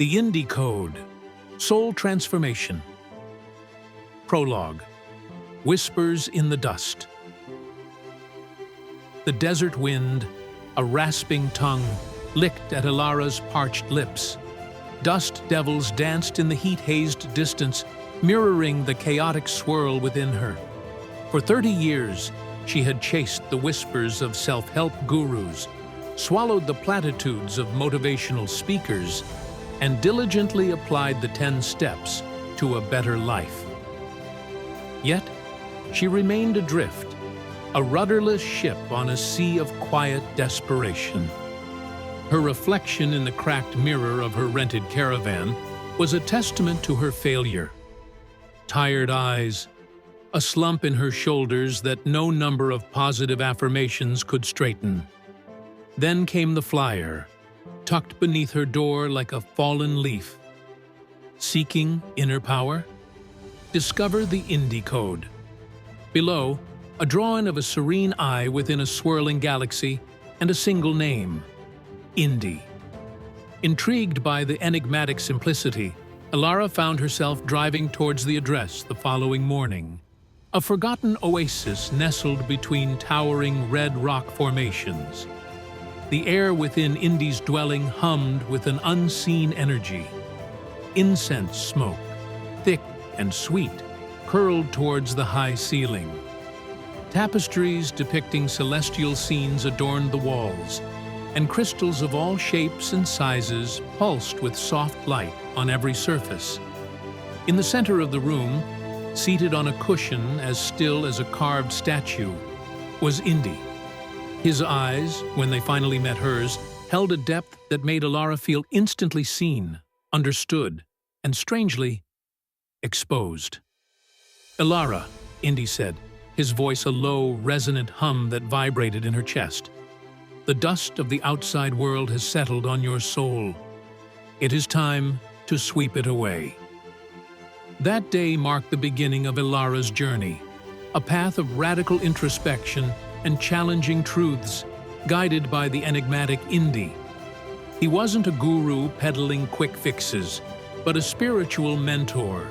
The Indi Code, Soul Transformation. Prologue, Whispers in the Dust. The desert wind, a rasping tongue, licked at Ilara's parched lips. Dust devils danced in the heat-hazed distance, mirroring the chaotic swirl within her. For 30 years, she had chased the whispers of self-help gurus, swallowed the platitudes of motivational speakers, and diligently applied the 10 steps to a better life. Yet, she remained adrift, a rudderless ship on a sea of quiet desperation. Her reflection in the cracked mirror of her rented caravan was a testament to her failure. Tired eyes, a slump in her shoulders that no number of positive affirmations could straighten. Then came the flyer, tucked beneath her door like a fallen leaf. Seeking inner power? Discover the Indi Code. Below, a drawing of a serene eye within a swirling galaxy and a single name, Indi. Intrigued by the enigmatic simplicity, Ilara found herself driving towards the address the following morning. A forgotten oasis nestled between towering red rock formations. The air within Indi's dwelling hummed with an unseen energy. Incense smoke, thick and sweet, curled towards the high ceiling. Tapestries depicting celestial scenes adorned the walls, and crystals of all shapes and sizes pulsed with soft light on every surface. In the center of the room, seated on a cushion as still as a carved statue, was Indi. His eyes, when they finally met hers, held a depth that made Ilara feel instantly seen, understood, and strangely exposed. "Ilara," Indi said, his voice a low, resonant hum that vibrated in her chest. "The dust of the outside world has settled on your soul. It is time to sweep it away." That day marked the beginning of Ilara's journey, a path of radical introspection and challenging truths, guided by the enigmatic Indi. He wasn't a guru peddling quick fixes, but a spiritual mentor,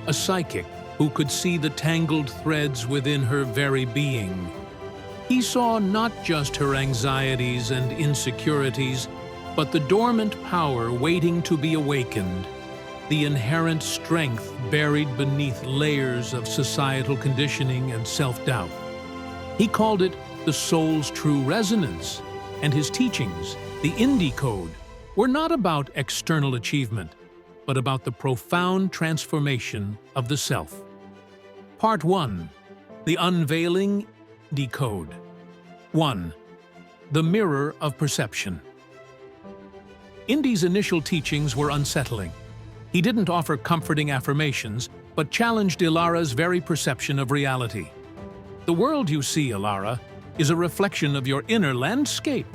a psychic who could see the tangled threads within her very being. He saw not just her anxieties and insecurities, but the dormant power waiting to be awakened, the inherent strength buried beneath layers of societal conditioning and self-doubt. He called it the soul's true resonance, and his teachings, the Indi Code, were not about external achievement, but about the profound transformation of the self. Part 1. The Unveiling Indi Code. 1. The Mirror of Perception. Indi's initial teachings were unsettling. He didn't offer comforting affirmations, but challenged Ilara's very perception of reality. "The world you see, Ilara, is a reflection of your inner landscape,"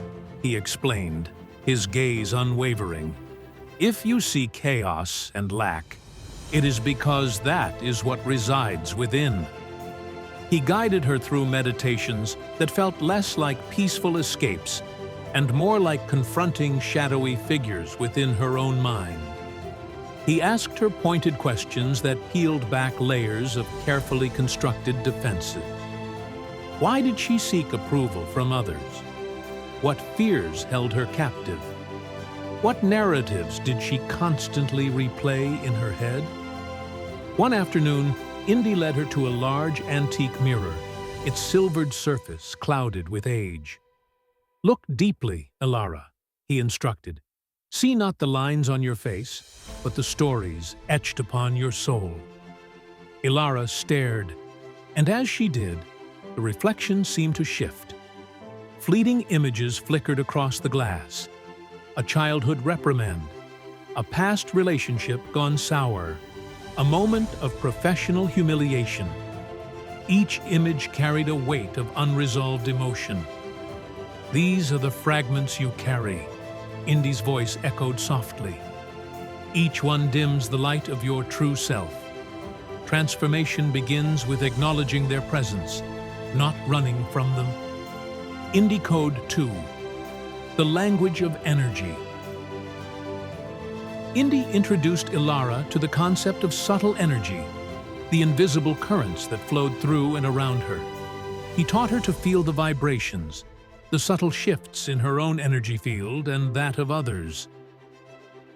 he explained, his gaze unwavering. "If you see chaos and lack, it is because that is what resides within." He guided her through meditations that felt less like peaceful escapes and more like confronting shadowy figures within her own mind. He asked her pointed questions that peeled back layers of carefully constructed defenses. Why did she seek approval from others? What fears held her captive? What narratives did she constantly replay in her head? One afternoon, Indi led her to a large antique mirror, its silvered surface clouded with age. "Look deeply, Ilara," he instructed. "See not the lines on your face, but the stories etched upon your soul." Ilara stared, and as she did, the reflection seemed to shift. Fleeting images flickered across the glass. A childhood reprimand, a past relationship gone sour, a moment of professional humiliation. Each image carried a weight of unresolved emotion. "These are the fragments you carry," Indi's voice echoed softly. "Each one dims the light of your true self. Transformation begins with acknowledging their presence, not running from them." Indi Code 2. The Language of Energy. Indi introduced Ilara to the concept of subtle energy, the invisible currents that flowed through and around her. He taught her to feel the vibrations, the subtle shifts in her own energy field and that of others.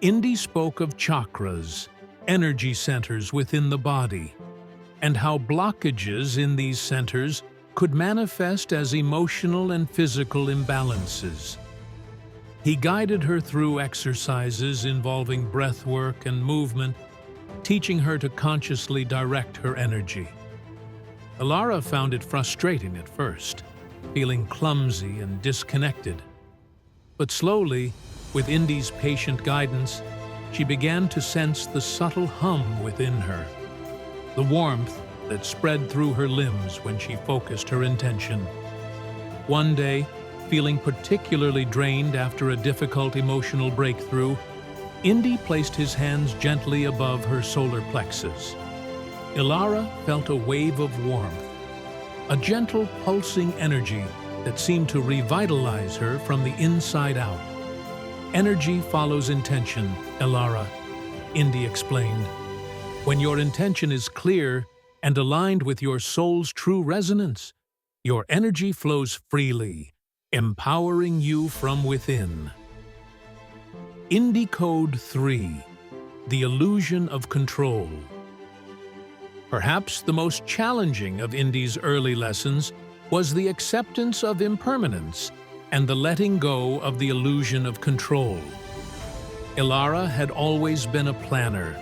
Indi spoke of chakras, energy centers within the body, and how blockages in these centers could manifest as emotional and physical imbalances. He guided her through exercises involving breath work and movement, teaching her to consciously direct her energy. Ilara found it frustrating at first, feeling clumsy and disconnected. But slowly, with Indi's patient guidance, she began to sense the subtle hum within her, the warmth that spread through her limbs when she focused her intention. One day, feeling particularly drained after a difficult emotional breakthrough, Indi placed his hands gently above her solar plexus. Ilara felt a wave of warmth, a gentle pulsing energy that seemed to revitalize her from the inside out. Energy follows intention, Ilara, Indi explained. When your intention is clear and aligned with your soul's true resonance, your energy flows freely, empowering you from within. Indi Code 3: The Illusion of Control. Perhaps the most challenging of Indi's early lessons was the acceptance of impermanence and the letting go of the illusion of control. Ilara had always been a planner,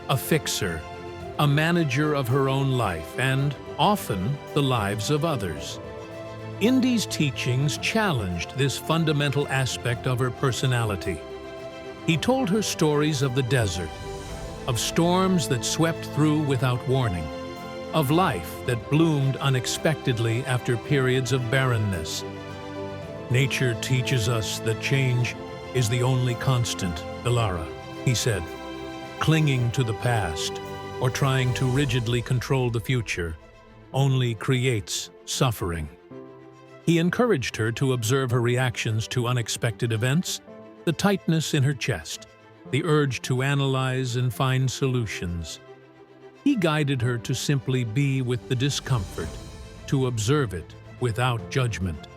a fixer, a manager of her own life and, often, the lives of others. Indi's teachings challenged this fundamental aspect of her personality. He told her stories of the desert, of storms that swept through without warning, of life that bloomed unexpectedly after periods of barrenness. Nature teaches us that change is the only constant, Ilara, he said. Clinging to the past or trying to rigidly control the future only creates suffering. He encouraged her to observe her reactions to unexpected events, the tightness in her chest, the urge to analyze and find solutions. He guided her to simply be with the discomfort, to observe it without judgment.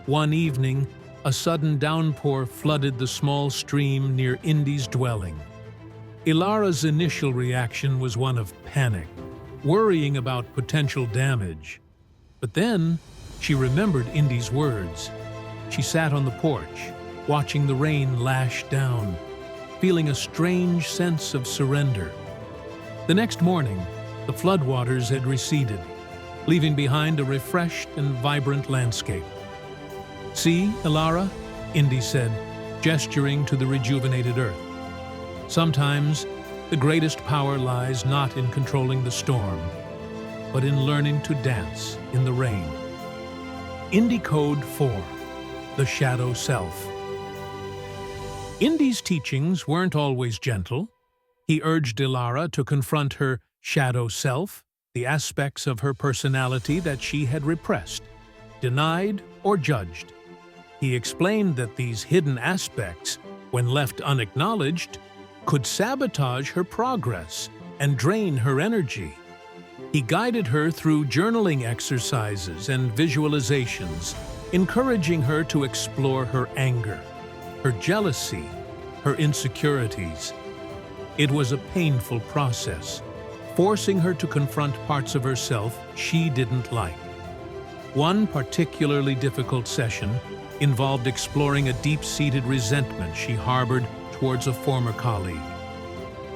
One evening, a sudden downpour flooded the small stream near Indi's dwelling. Ilara's initial reaction was one of panic, worrying about potential damage. But then, she remembered Indi's words. She sat on the porch, watching the rain lash down, feeling a strange sense of surrender. The next morning, the floodwaters had receded, leaving behind a refreshed and vibrant landscape. "See, Ilara," Indi said, gesturing to the rejuvenated earth. Sometimes, the greatest power lies not in controlling the storm, but in learning to dance in the rain. Indi Code 4: The Shadow Self. Indi's teachings weren't always gentle. He urged Ilara to confront her shadow self, the aspects of her personality that she had repressed, denied, or judged. He explained that these hidden aspects, when left unacknowledged, could sabotage her progress and drain her energy. He guided her through journaling exercises and visualizations, encouraging her to explore her anger, her jealousy, her insecurities. It was a painful process, forcing her to confront parts of herself she didn't like. One particularly difficult session involved exploring a deep-seated resentment she harbored towards a former colleague.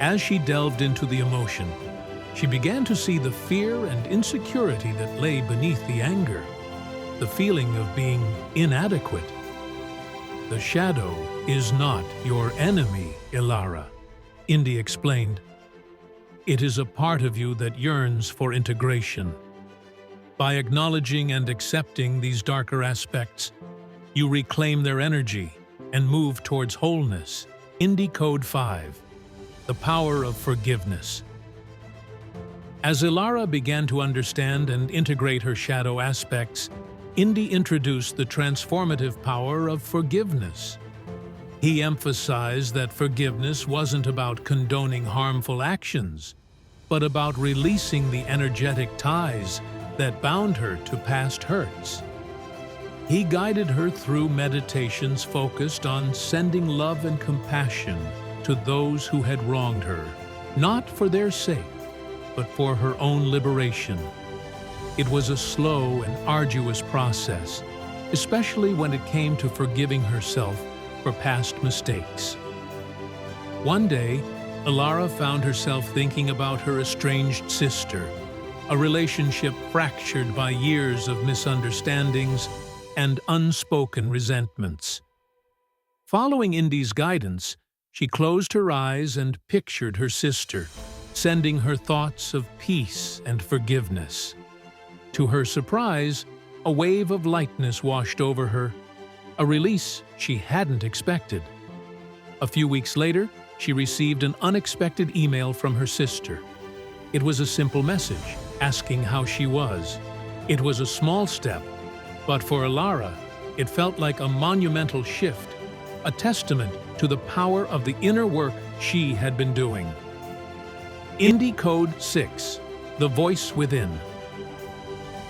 As she delved into the emotion, she began to see the fear and insecurity that lay beneath the anger, the feeling of being inadequate. "The shadow is not your enemy, Ilara," Indi explained. "It is a part of you that yearns for integration. By acknowledging and accepting these darker aspects, you reclaim their energy and move towards wholeness." Indi Code 5: The Power of Forgiveness. As Ilara began to understand and integrate her shadow aspects, Indi introduced the transformative power of forgiveness. He emphasized that forgiveness wasn't about condoning harmful actions, but about releasing the energetic ties that bound her to past hurts. He guided her through meditations focused on sending love and compassion to those who had wronged her, not for their sake, but for her own liberation. It was a slow and arduous process, especially when it came to forgiving herself for past mistakes. One day, Alara found herself thinking about her estranged sister, a relationship fractured by years of misunderstandings and unspoken resentments. Following Indi's guidance, she closed her eyes and pictured her sister, sending her thoughts of peace and forgiveness. To her surprise, a wave of lightness washed over her, a release she hadn't expected. A few weeks later, she received an unexpected email from her sister. It was a simple message asking how she was. It was a small step, but for Alara, it felt like a monumental shift, a testament to the power of the inner work she had been doing. Indi Code 6, The Voice Within.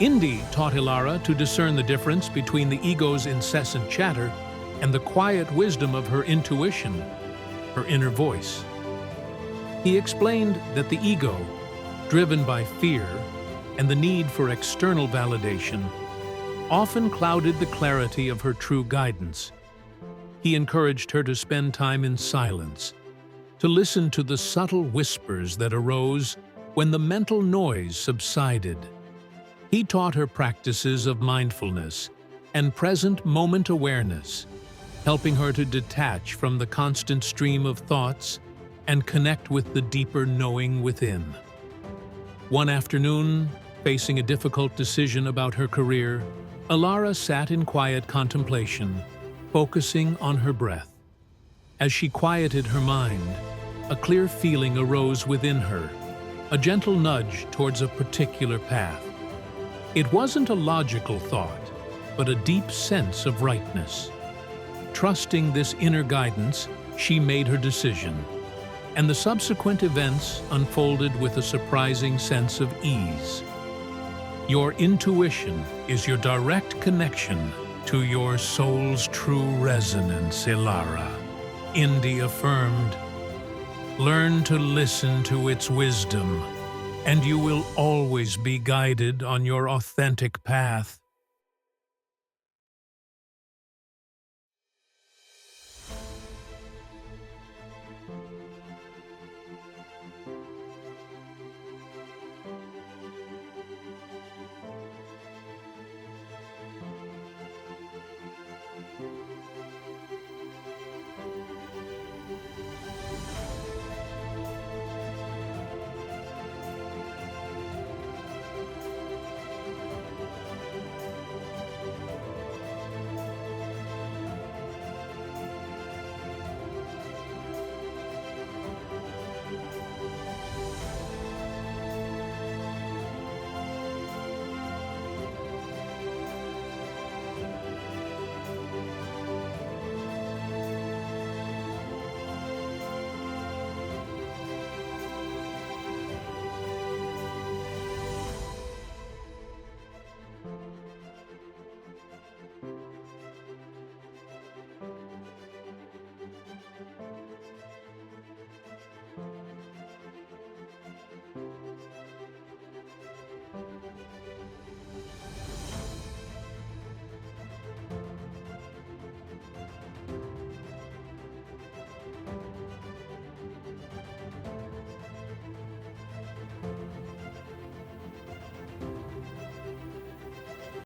Indi taught Alara to discern the difference between the ego's incessant chatter and the quiet wisdom of her intuition, her inner voice. He explained that the ego, driven by fear and the need for external validation, often clouded the clarity of her true guidance. He encouraged her to spend time in silence, to listen to the subtle whispers that arose when the mental noise subsided. He taught her practices of mindfulness and present moment awareness, helping her to detach from the constant stream of thoughts and connect with the deeper knowing within. One afternoon, facing a difficult decision about her career, Alara sat in quiet contemplation, focusing on her breath. As she quieted her mind, a clear feeling arose within her, a gentle nudge towards a particular path. It wasn't a logical thought, but a deep sense of rightness. Trusting this inner guidance, she made her decision, and the subsequent events unfolded with a surprising sense of ease. Your intuition is your direct connection to your soul's true resonance, Alara, Indi affirmed. Learn to listen to its wisdom, and you will always be guided on your authentic path.